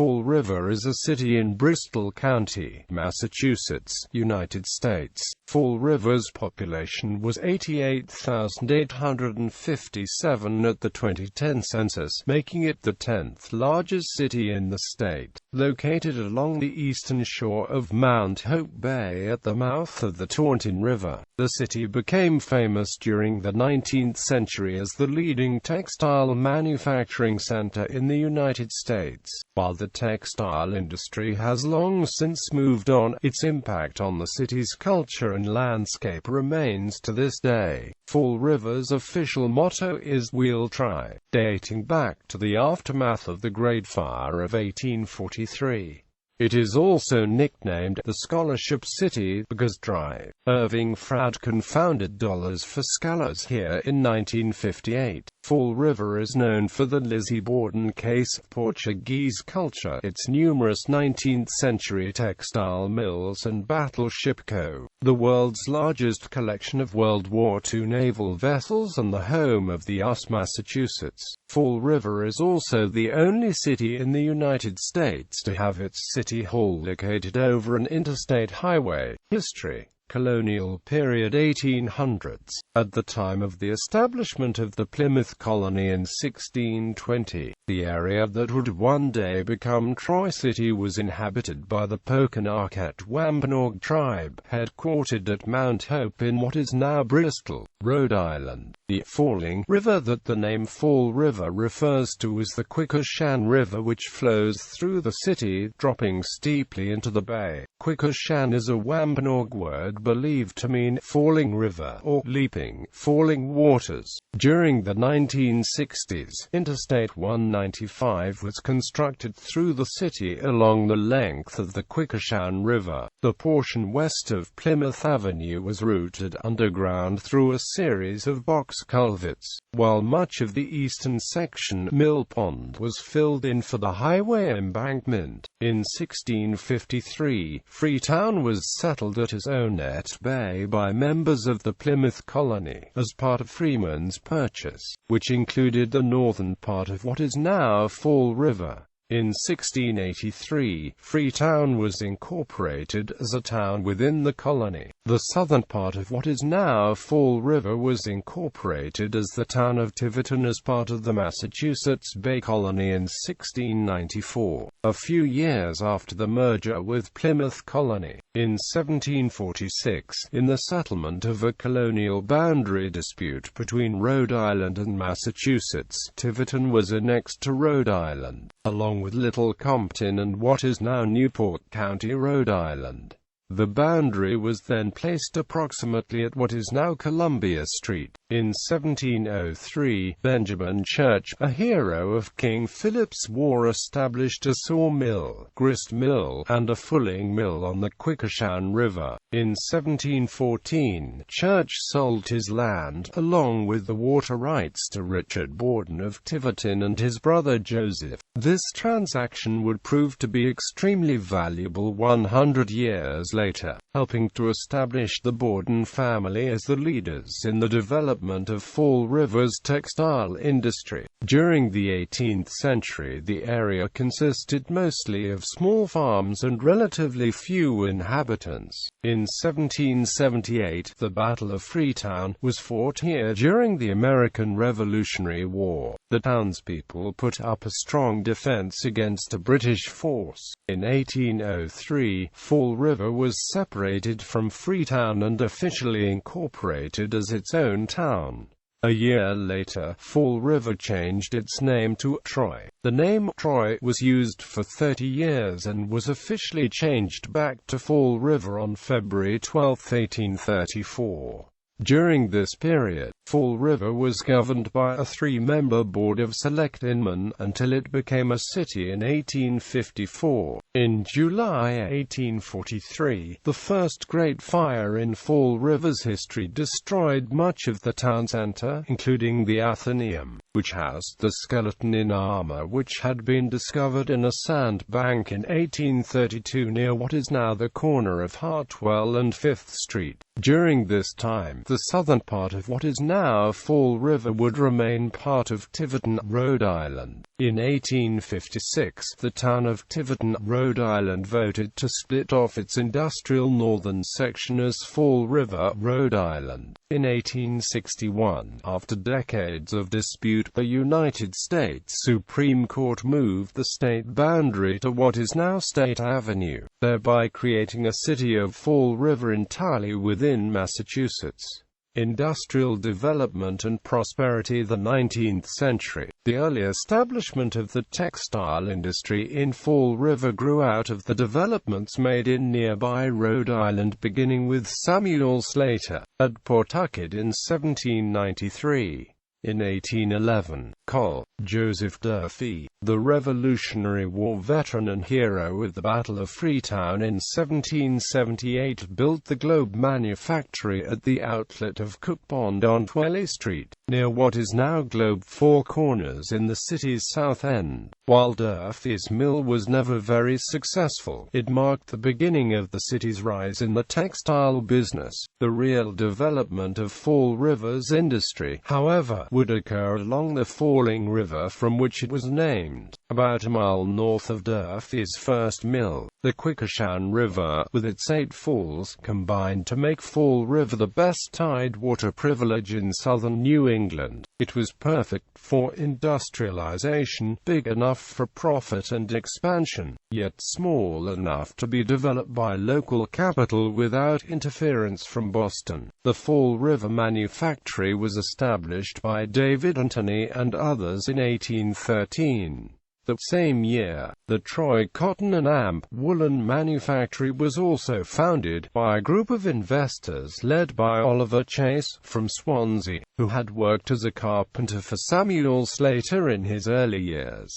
Fall River is a city in Bristol County, Massachusetts, United States. Fall River's population was 88,857 at the 2010 census, making it the 10th largest city in the state. Located along the eastern shore of Mount Hope Bay at the mouth of the Taunton River, the city became famous during the 19th century as the leading textile manufacturing center in the United States. While the textile industry has long since moved on, its impact on the city's culture and landscape remains to this day. Fall River's official motto is "We'll Try," dating back to the aftermath of the Great Fire of 1843. It is also nicknamed the Scholarship City because Dr. Irving Fradkin founded Dollars for Scholars here in 1958. Fall River is known for the Lizzie Borden case of Portuguese culture, its numerous 19th-century textile mills and battleship co., the world's largest collection of World War II naval vessels and the home of the US Massachusetts. Fall River is also the only city in the United States to have its city hall located over an interstate highway. History: Colonial period 1800s. At the time of the establishment of the Plymouth colony in 1620, the area that would one day become Troy City was inhabited by the Pokanoket Wampanoag tribe, headquartered at Mount Hope in what is now Bristol, Rhode Island. The falling river that the name Fall River refers to is the Quequechan River, which flows through the city, dropping steeply into the bay. Quequechan is a Wampanoag word believed to mean falling river or leaping, falling waters. During the 1960s, Interstate 195 was constructed through the city along the length of the Quequechan River. The portion west of Plymouth Avenue was routed underground through a series of box culverts, while much of the eastern section, Mill Pond, was filled in for the highway embankment. In 1653, Freetown was settled at Onet Bay by members of the Plymouth colony, as part of Freeman's Purchase, which included the northern part of what is now Fall River. In 1683, Freetown was incorporated as a town within the colony. The southern part of what is now Fall River was incorporated as the town of Tiverton as part of the Massachusetts Bay Colony in 1694, a few years after the merger with Plymouth Colony. In 1746, in the settlement of a colonial boundary dispute between Rhode Island and Massachusetts, Tiverton was annexed to Rhode Island, along with Little Compton and what is now Newport County, Rhode Island. The boundary was then placed approximately at what is now Columbia Street. In 1703, Benjamin Church, a hero of King Philip's War, established a sawmill, grist mill, and a fulling mill on the Quequechan River. In 1714, Church sold his land, along with the water rights, to Richard Borden of Tiverton and his brother Joseph. This transaction would prove to be extremely valuable 100 years later, helping to establish the Borden family as the leaders in the development of Fall River's textile industry. During the 18th century, the area consisted mostly of small farms and relatively few inhabitants. In 1778, the Battle of Freetown was fought here during the American Revolutionary War. The townspeople put up a strong defense against a British force. In 1803, Fall River was separated from Freetown and officially incorporated as its own town. A year later, Fall River changed its name to Troy. The name Troy was used for 30 years and was officially changed back to Fall River on February 12, 1834. During this period, Fall River was governed by a 3-member Board of Selectmen until it became a city in 1854. In July 1843, the first Great Fire in Fall River's history destroyed much of the town center, including the Athenaeum, which housed the skeleton in armor which had been discovered in a sand bank in 1832 near what is now the corner of Hartwell and 5th Street. During this time, the southern part of what is now Fall River would remain part of Tiverton, Rhode Island. In 1856, the town of Tiverton, Rhode Island voted to split off its industrial northern section as Fall River, Rhode Island. In 1861, after decades of dispute, the United States Supreme Court moved the state boundary to what is now State Avenue, thereby creating a city of Fall River entirely within Massachusetts. Industrial development and prosperity. The 19th century, the early establishment of the textile industry in Fall River grew out of the developments made in nearby Rhode Island, beginning with Samuel Slater, at Pawtucket in 1793. In 1811, Col. Joseph Durfee, the Revolutionary War veteran and hero of the Battle of Freetown in 1778, built the Globe Manufactory at the outlet of Cook Pond on Tweley Street, near what is now Globe Four Corners in the city's south end. While Durfee's mill was never very successful, it marked the beginning of the city's rise in the textile business. The real development of Fall River's industry, however, would occur along the falling river from which it was named, about a mile north of Durfee's first mill. The Quikasham River, with its 8 falls, combined to make Fall River the best tidewater privilege in southern New England. It was perfect for industrialization, big enough for profit and expansion, yet small enough to be developed by local capital without interference from Boston. The Fall River Manufactory was established by David Anthony and others in 1813. The same year, the Troy Cotton and Amp Woolen Manufactory was also founded by a group of investors led by Oliver Chase, from Swansea, who had worked as a carpenter for Samuel Slater in his early years.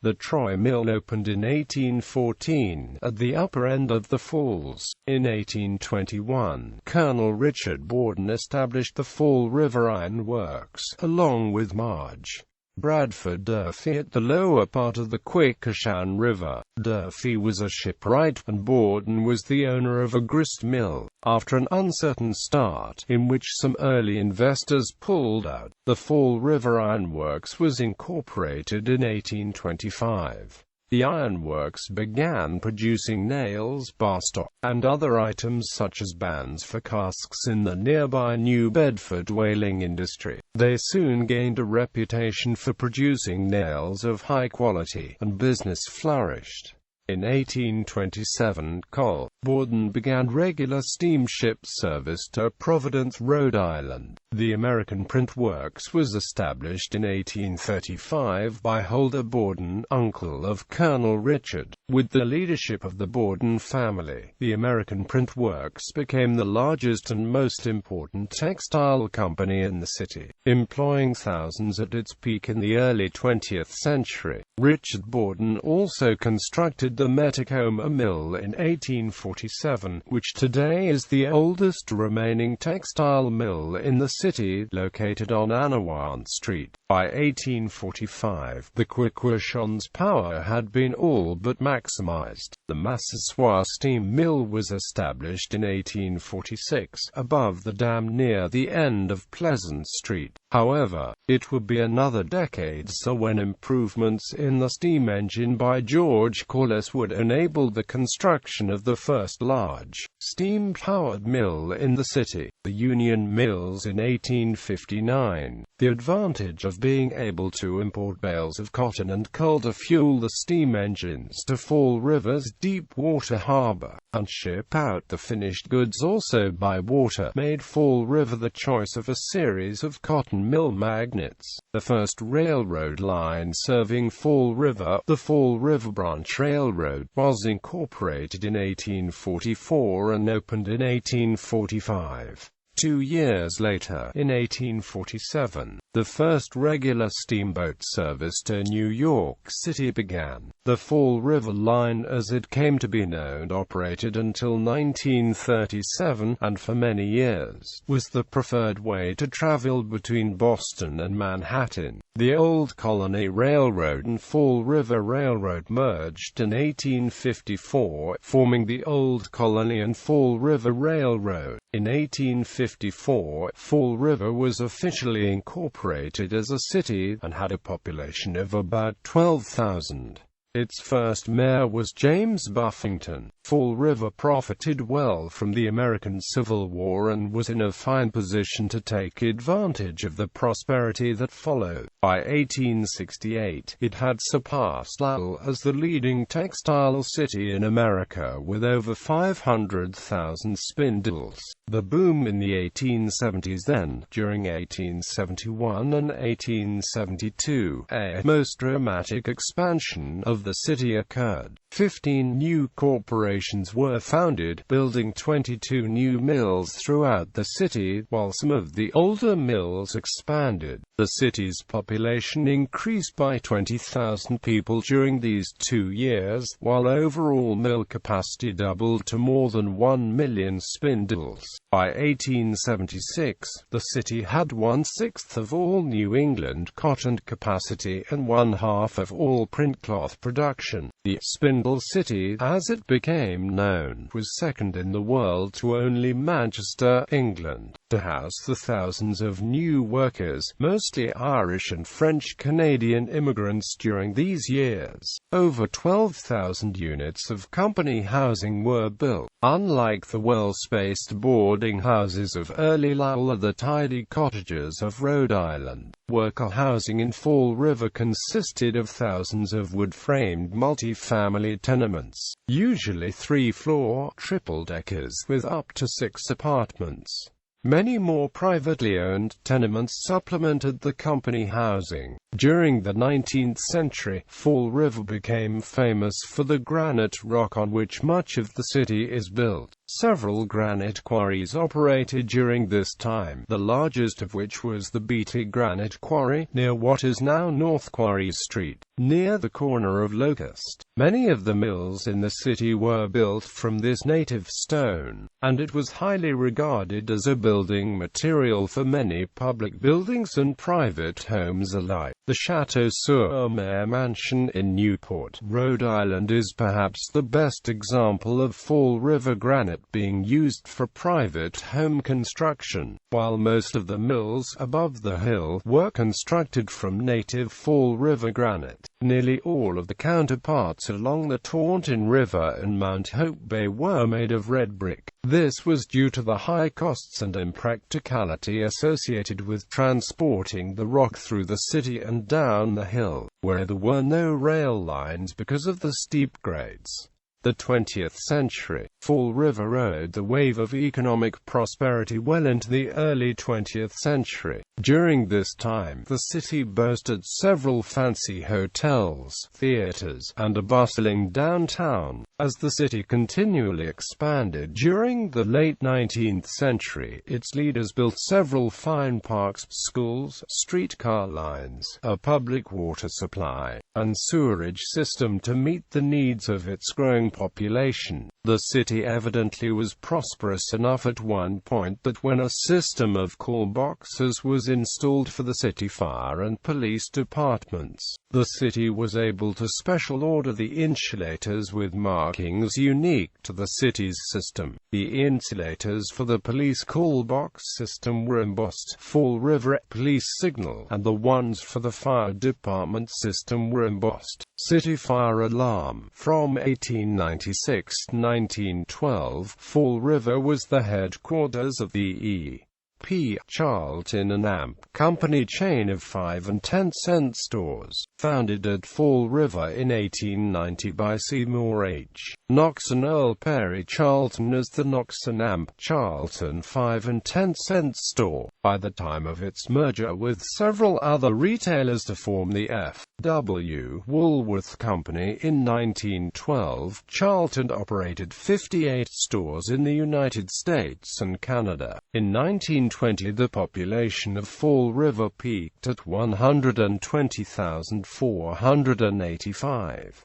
The Troy Mill opened in 1814, at the upper end of the falls. In 1821, Colonel Richard Borden established the Fall River Iron Works, along with March Bradford Durfee at the lower part of the Quikasham River. Durfee was a shipwright, and Borden was the owner of a grist mill. After an uncertain start, in which some early investors pulled out, the Fall River Iron Works was incorporated in 1825. The ironworks began producing nails, bar stock, and other items such as bands for casks in the nearby New Bedford whaling industry. They soon gained a reputation for producing nails of high quality, and business flourished. In 1827, Col. Borden began regular steamship service to Providence, Rhode Island. The American Print Works was established in 1835 by Holder Borden, uncle of Colonel Richard. With the leadership of the Borden family, the American Print Works became the largest and most important textile company in the city, employing thousands at its peak in the early 20th century. Richard Borden also constructed the Metacoma Mill in 1847, which today is the oldest remaining textile mill in the city, located on Anawan Street. By 1845, the Quikasham's power had been all but maximized. The Marcbela steam mill was established in 1846, above the dam near the end of Pleasant Street. However, it would be another decade so when improvements in the steam engine by George Corliss would enable the construction of the first large, steam-powered mill in the city, the Union Mills, in 1859. The advantage of being able to import bales of cotton and coal to fuel the steam engines to Fall River's deep water harbor, and ship out the finished goods also by water, made Fall River the choice of a series of cotton mill magnates. The first railroad line serving Fall River, the Fall River Branch Railroad, was incorporated in 1844 and opened in 1845. 2 years later, in 1847, the first regular steamboat service to New York City began. The Fall River Line, as it came to be known, operated until 1937, and for many years, was the preferred way to travel between Boston and Manhattan. The Old Colony Railroad and Fall River Railroad merged in 1854, forming the Old Colony and Fall River Railroad. In 1854, Fall River was officially incorporated as a city, and had a population of about 12,000. Its first mayor was James Buffington. Fall River profited well from the American Civil War and was in a fine position to take advantage of the prosperity that followed. By 1868, it had surpassed Lowell as the leading textile city in America with over 500,000 spindles. The boom in the 1870s then, during 1871 and 1872, a most dramatic expansion of the city occurred. 15 new corporations were founded, building 22 new mills throughout the city, while some of the older mills expanded. The city's population increased by 20,000 people during these 2 years, while overall mill capacity doubled to more than 1 million spindles. By 1876, the city had 1/6 of all New England cotton capacity and 1/2 of all print cloth production. The Spindle City, as it became known, was second in the world to only Manchester, England, to house the thousands of new workers, mostly Irish and French-Canadian immigrants during these years. Over 12,000 units of company housing were built. Unlike the well-spaced boarding houses of early Lowell or the tidy cottages of Rhode Island, worker housing in Fall River consisted of thousands of wood-framed multi-family tenements, usually 3-floor, triple-deckers with up to 6 apartments. Many more privately owned tenements supplemented the company housing. During the 19th century, Fall River became famous for the granite rock on which much of the city is built. Several granite quarries operated during this time, the largest of which was the Beatty Granite Quarry, near what is now North Quarry Street, near the corner of Locust. Many of the mills in the city were built from this native stone, and it was highly regarded as a building material for many public buildings and private homes alike. The Chateau-sur-Mer mansion in Newport, Rhode Island is perhaps the best example of Fall River granite being used for private home construction. While most of the mills above the hill were constructed from native Fall River granite, nearly all of the counterparts along the Taunton River and Mount Hope Bay were made of red brick. This was due to the high costs and impracticality associated with transporting the rock through the city and down the hill, where there were no rail lines because of the steep grades. The 20th century, Fall River rode the wave of economic prosperity well into the early 20th century. During this time, the city boasted several fancy hotels, theaters, and a bustling downtown. As the city continually expanded during the late 19th century, its leaders built several fine parks, schools, streetcar lines, a public water supply, and sewerage system to meet the needs of its growing population. The city evidently was prosperous enough at one point that when a system of call boxes was installed for the city fire and police departments, the city was able to special order the insulators with markings unique to the city's system. The insulators for the police call box system were embossed Fall River police signal, and the ones for the fire department system were embossed City Fire Alarm. From 1896 to 1912, Fall River was the headquarters of the E.P. Charlton and Amp Company chain of 5 and 10-cent stores, founded at Fall River in 1890 by Seymour H. Knox and Earl Perry Charlton as the Knox and Amp Charlton 5 and 10-cent store. By the time of its merger with several other retailers to form the F.W. Woolworth Company in 1912, Charlton operated 58 stores in the United States and Canada. In 1920, the population of Fall River peaked at 120,485.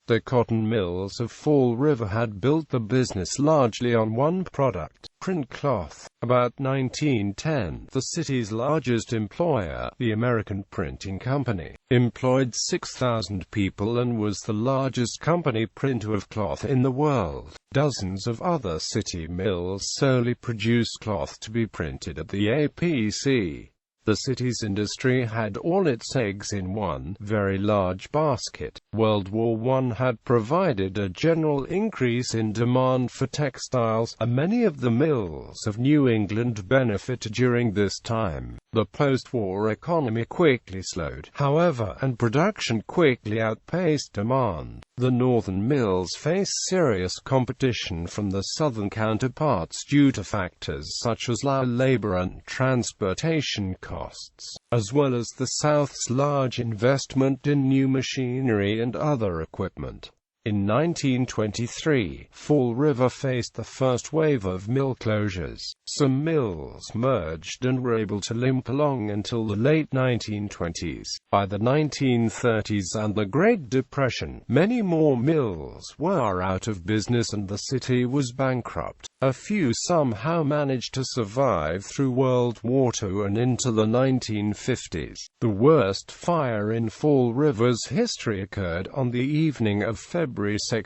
The cotton mills of Fall River had built the business largely on one product, print cloth. About 1910, the city's largest employer, the American Printing Company, employed 6,000 people and was the largest company printer of cloth in the world. Dozens of other city mills solely produced cloth to be printed at the APC. The city's industry had all its eggs in one very large basket. World War I had provided a general increase in demand for textiles, and many of the mills of New England benefited during this time. The post-war economy quickly slowed, however, and production quickly outpaced demand. The northern mills faced serious competition from the southern counterparts due to factors such as low labor and transportation costs, as well as the South's large investment in new machinery and other equipment. In 1923, Fall River faced the first wave of mill closures. Some mills merged and were able to limp along until the late 1920s. By the 1930s and the Great Depression, many more mills were out of business and the city was bankrupt. A few somehow managed to survive through World War II and into the 1950s. The worst fire in Fall River's history occurred on the evening of February 2,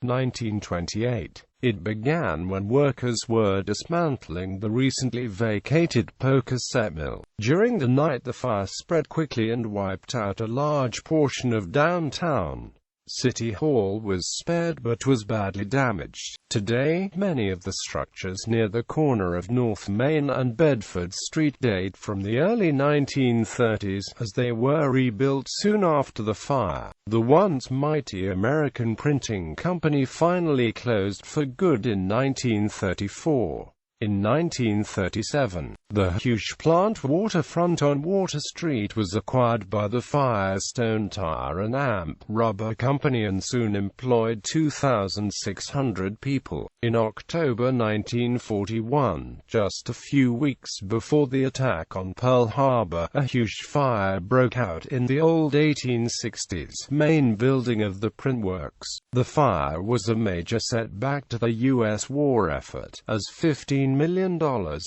1928. It began when workers were dismantling the recently vacated Pocasset mill. During the night, the fire spread quickly and wiped out a large portion of downtown. City Hall was spared but was badly damaged. Today, many of the structures near the corner of North Main and Bedford Street date from the early 1930s, as they were rebuilt soon after the fire. The once mighty American Printing Company finally closed for good in 1934. In 1937, the huge plant waterfront on Water Street was acquired by the Firestone Tire and Amp Rubber Company and soon employed 2,600 people. In October 1941, just a few weeks before the attack on Pearl Harbor, a huge fire broke out in the old 1860s main building of the print works. The fire was a major setback to the U.S. war effort, as $15 million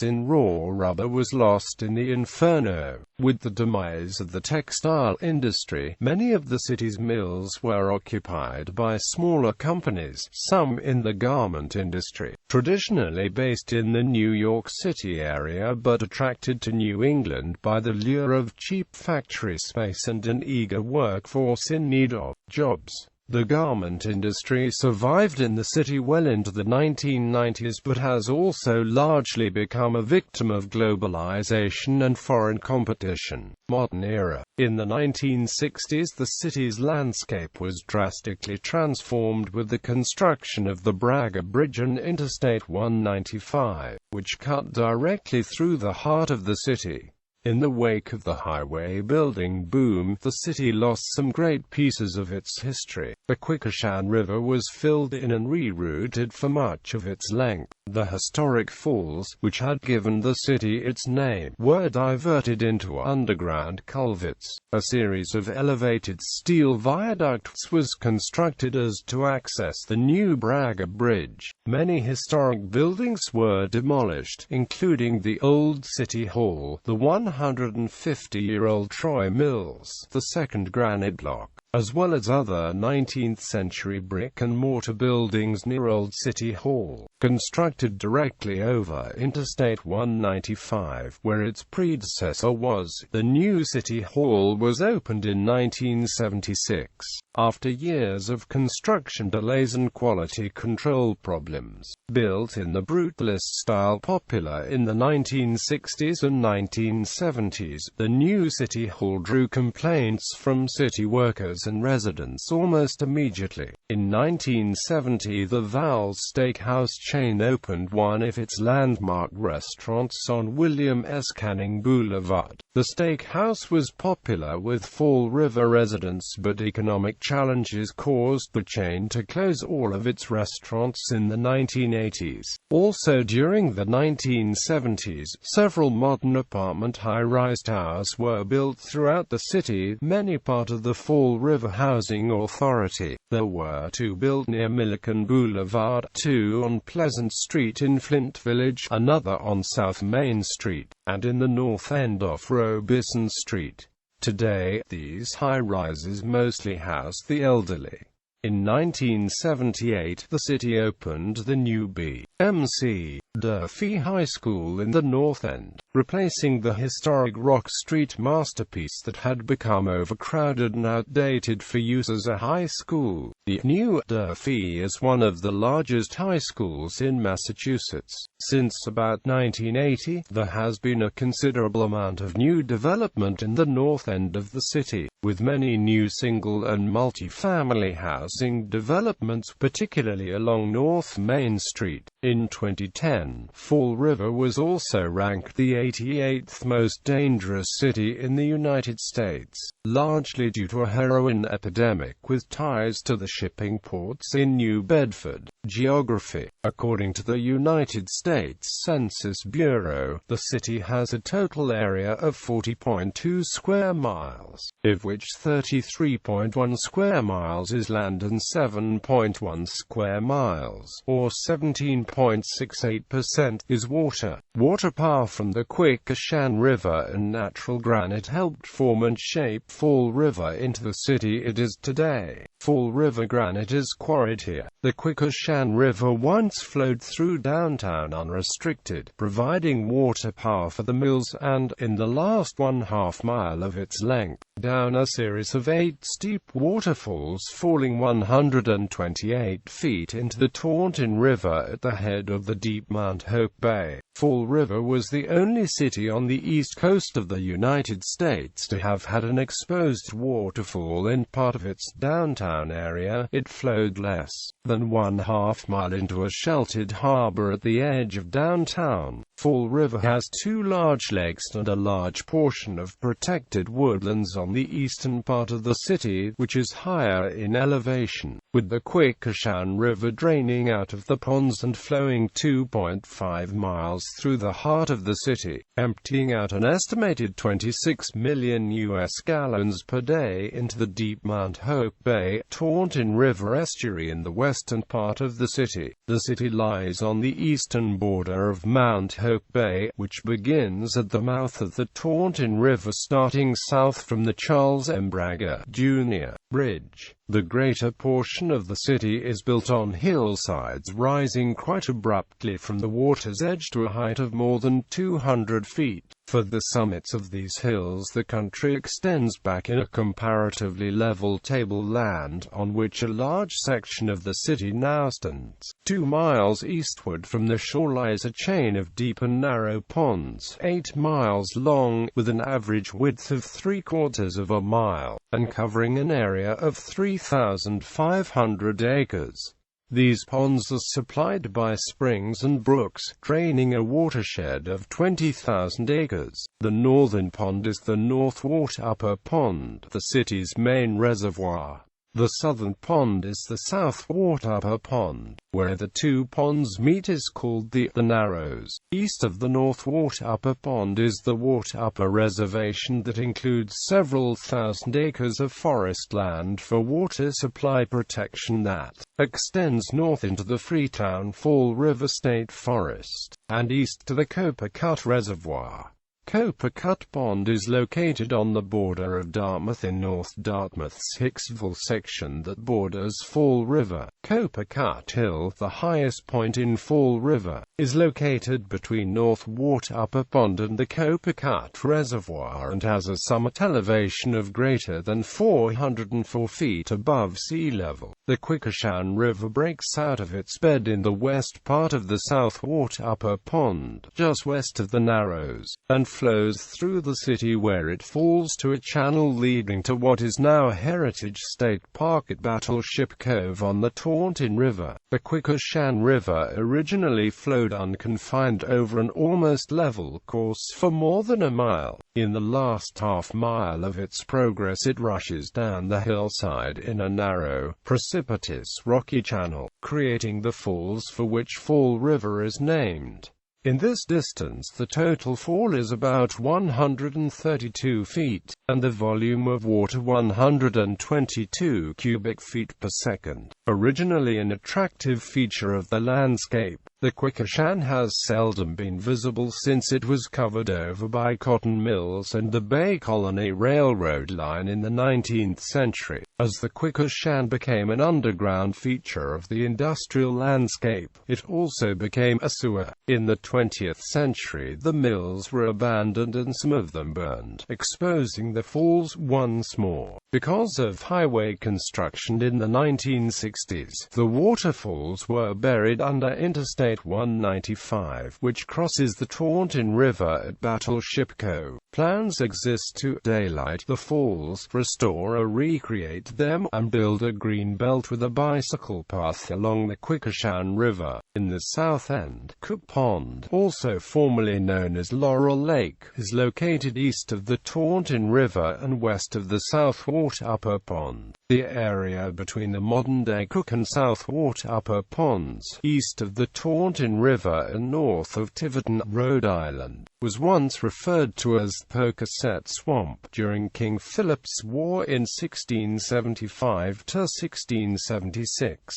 in raw rubber was lost in the inferno. With the demise of the textile industry, many of the city's mills were occupied by smaller companies, some in the garment industry, traditionally based in the New York City area but attracted to New England by the lure of cheap factory space and an eager workforce in need of jobs. The garment industry survived in the city well into the 1990s but has also largely become a victim of globalization and foreign competition. Modern era. In the 1960s, the city's landscape was drastically transformed with the construction of the Bragg Bridge and Interstate 195, which cut directly through the heart of the city. In the wake of the highway building boom, the city lost some great pieces of its history. The Quequechan River was filled in and rerouted for much of its length. The historic falls, which had given the city its name, were diverted into underground culverts. A series of elevated steel viaducts was constructed as to access the new Bragg Bridge. Many historic buildings were demolished, including the old City Hall, the 150-year-old Troy Mills, the second granite block, as well as other 19th-century brick-and-mortar buildings near Old City Hall, constructed directly over Interstate 195, where its predecessor was. The new City Hall was opened in 1976, after years of construction delays and quality control problems. Built in the brutalist style popular in the 1960s and 1970s, the new City Hall drew complaints from city workers and residents almost immediately. In 1970, the Val's Steakhouse chain opened one of its landmark restaurants on William S. Canning Boulevard. The steakhouse was popular with Fall River residents, but economic challenges caused the chain to close all of its restaurants in the 1980s. Also during the 1970s, several modern apartment high-rise towers were built throughout the city, many part of the Fall River Housing Authority. There were two built near Milliken Boulevard, two on Pleasant Street in Flint Village, another on South Main Street, and in the north end off Robison Street. Today, these high-rises mostly house the elderly. In 1978, the city opened the new B.M.C. Durfee High School in the North End, replacing the historic Rock Street masterpiece that had become overcrowded and outdated for use as a high school. The new Durfee is one of the largest high schools in Massachusetts. Since about 1980, there has been a considerable amount of new development in the north end of the city, with many new single and multi-family housing developments, particularly along North Main Street. In 2010, Fall River was also ranked the 88th most dangerous city in the United States, largely due to a heroin epidemic with ties to the shipping ports in New Bedford. Geography. According to the United States Census Bureau, the city has a total area of 40.2 square miles, of which 33.1 square miles is land and 7.1 square miles, or 17.68%, is water. Water power from the Quequechan River and natural granite helped form and shape Fall River into the city it is today. Fall River granite is quarried here. The Quequechan River once flowed through downtown unrestricted, providing water power for the mills and, in the last 1/2 mile of its length, down a series of 8 steep waterfalls falling 128 feet into the Taunton River at the head of the deep Mount Hope Bay. Fall River was the only city on the east coast of the United States to have had an exposed waterfall in part of its downtown area. It flowed less than 1/2 mile into a sheltered harbor at the edge of downtown. Fall River has 2 large lakes and a large portion of protected woodlands on the eastern part of the city, which is higher in elevation, with the Quequechan River draining out of the ponds and flowing 2.5 miles through the heart of the city, emptying out an estimated 26 million U.S. gallons per day into the deep Mount Hope Bay, Taunton River estuary in the western part of the city. The city lies on the eastern border of Mount Hope Bay, which begins at the mouth of the Taunton River starting south from the Charles M. Bragger, Jr. Bridge. The greater portion of the city is built on hillsides rising quite abruptly from the water's edge to a height of more than 200 feet. For the summits of these hills the country extends back in a comparatively level tableland, on which a large section of the city now stands. 2 miles eastward from the shore lies a chain of deep and narrow ponds, 8 miles long, with an average width of 3/4 of a mile, and covering an area of 3,500 acres. These ponds are supplied by springs and brooks, draining a watershed of 20,000 acres. The northern pond is the North Wart Upper Pond, the city's main reservoir. The southern pond is the South Wart Upper Pond. Where the 2 ponds meet is called the Narrows. East of the North Wart Upper Pond is the Wart Upper Reservation that includes several thousand acres of forest land for water supply protection that extends north into the Freetown Fall River State Forest, and east to the Coppercut Reservoir. Coppercut Pond is located on the border of Dartmouth in North Dartmouth's Hicksville section that borders Fall River. Coppercut Hill, the highest point in Fall River, is located between North Wart Upper Pond and the Coppercut Reservoir and has a summit elevation of greater than 404 feet above sea level. The Quequechan River breaks out of its bed in the west part of the South Wart Upper Pond, just west of the Narrows, and flows through the city where it falls to a channel leading to what is now a Heritage State Park at Battleship Cove on the Taunton River. The Quequechan River originally flowed unconfined over an almost level course for more than a mile. In the last half mile of its progress it rushes down the hillside in a narrow, precipitous, rocky channel, creating the falls for which Fall River is named. In this distance the total fall is about 132 feet, and the volume of water 122 cubic feet per second. Originally an attractive feature of the landscape, The Quequechan has seldom been visible since it was covered over by cotton mills and the Bay Colony Railroad line in the 19th century. As the Quequechan became an underground feature of the industrial landscape, it also became a sewer. In the 20th century, the mills were abandoned and some of them burned, exposing the falls once more. Because of highway construction in the 1960s, the waterfalls were buried under Interstate 195, which crosses the Taunton River at Battleship Cove. Plans exist to daylight the falls, restore or recreate them, and build a green belt with a bicycle path along the Quequechan River. In the south end, Cook Pond, also formerly known as Laurel Lake, is located east of the Taunton River and west of the Southwart Upper Pond. The area between the modern-day Cook and Southwart Upper Ponds, east of the Taunton River and north of Tiverton, Rhode Island, was once referred to as Pocasset Swamp during King Philip's War in 1675 to 1676.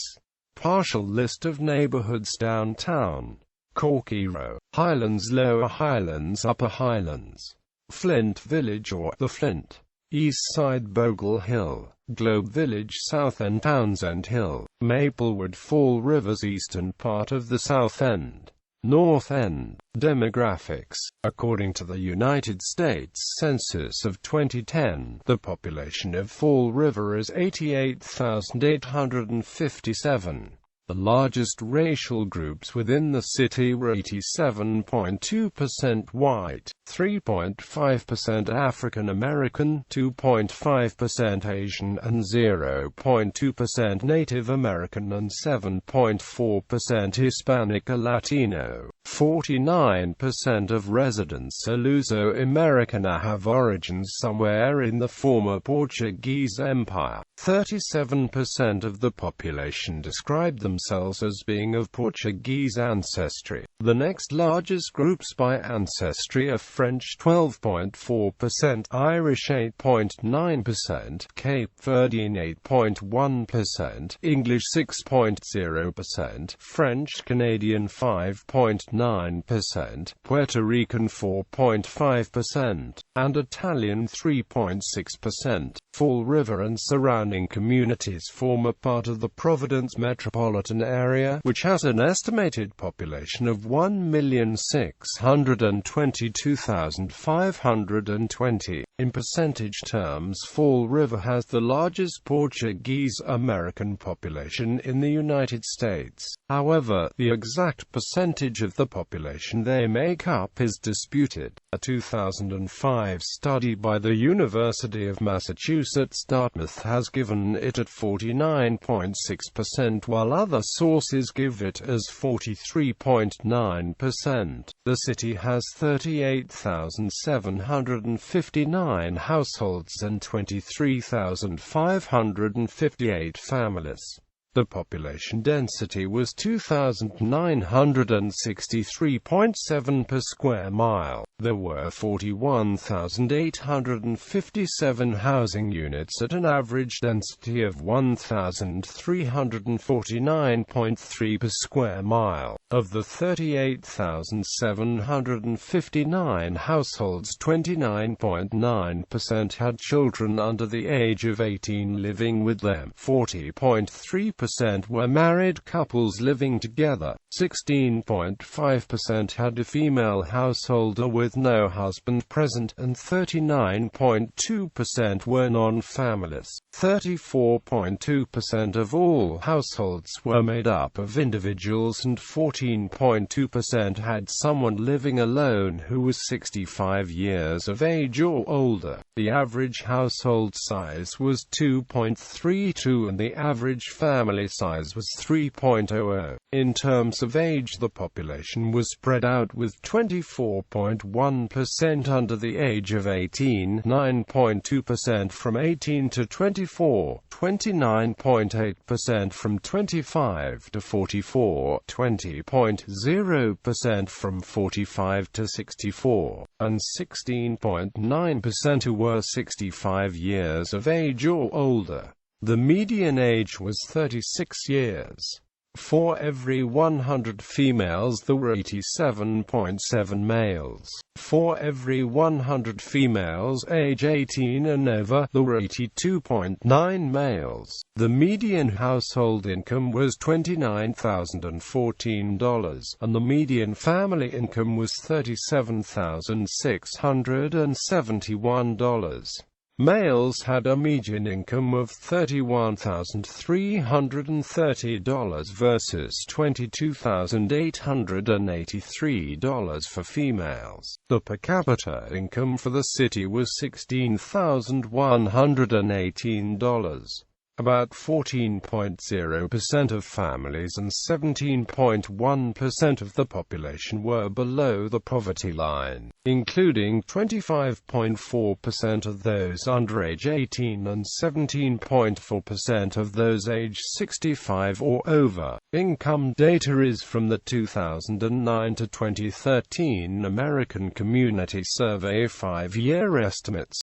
Partial list of neighborhoods downtown: Corky Row, Highlands, Lower Highlands, Upper Highlands, Flint Village or The Flint, East Side, Bogle Hill, Globe Village, South End, Townsend Hill, Maplewood, Fall River's eastern part of the South End, North End. Demographics. According to the United States Census of 2010, the population of Fall River is 88,857. The largest racial groups within the city were 87.2% white, 3.5% African American, 2.5% Asian and 0.2% Native American and 7.4% Hispanic or Latino. 49% of residents are Luso-American or have origins somewhere in the former Portuguese Empire. 37% of the population described themselves as being of Portuguese ancestry. The next largest groups by ancestry are French 12.4%, Irish 8.9%, Cape Verdean 8.1%, English 6.0%, French Canadian 5.9%, Puerto Rican 4.5%, and Italian 3.6%. Fall River and surrounding communities form a part of the Providence metropolitan area, which has an estimated population of 1,622,520. In percentage terms, Fall River has the largest Portuguese American population in the United States. However, the exact percentage of the population they make up is disputed. A 2005 study by the University of Massachusetts Dartmouth has given it at 49.6%, while other sources give it as 43.9%. The city has 38,759 households and 23,558 families. The population density was 2,963.7 per square mile. There were 41,857 housing units at an average density of 1,349.3 per square mile. Of the 38,759 households, 29.9% had children under the age of 18 living with them. 40.3% were married couples living together. 16.5% had a female householder with no husband present, and 39.2% were non-families. 34.2% of all households were made up of individuals, and 14.2% had someone living alone who was 65 years of age or older. The average household size was 2.32 and the average family size was 3.00. In terms of age, the population was spread out, with 24.1% under the age of 18, 9.2% from 18 to 24, 29.8% from 25 to 44, 20.0% from 45 to 64, and 16.9% who were 65 years of age or older. The median age was 36 years. For every 100 females there were 87.7 males. For every 100 females age 18 and over, there were 82.9 males. The median household income was $29,014, and the median family income was $37,671. Males had a median income of $31,330 versus $22,883 for females. The per capita income for the city was $16,118. About 14.0% of families and 17.1% of the population were below the poverty line, including 25.4% of those under age 18 and 17.4% of those age 65 or over. Income data is from the 2009 to 2013 American Community Survey 5-year estimates.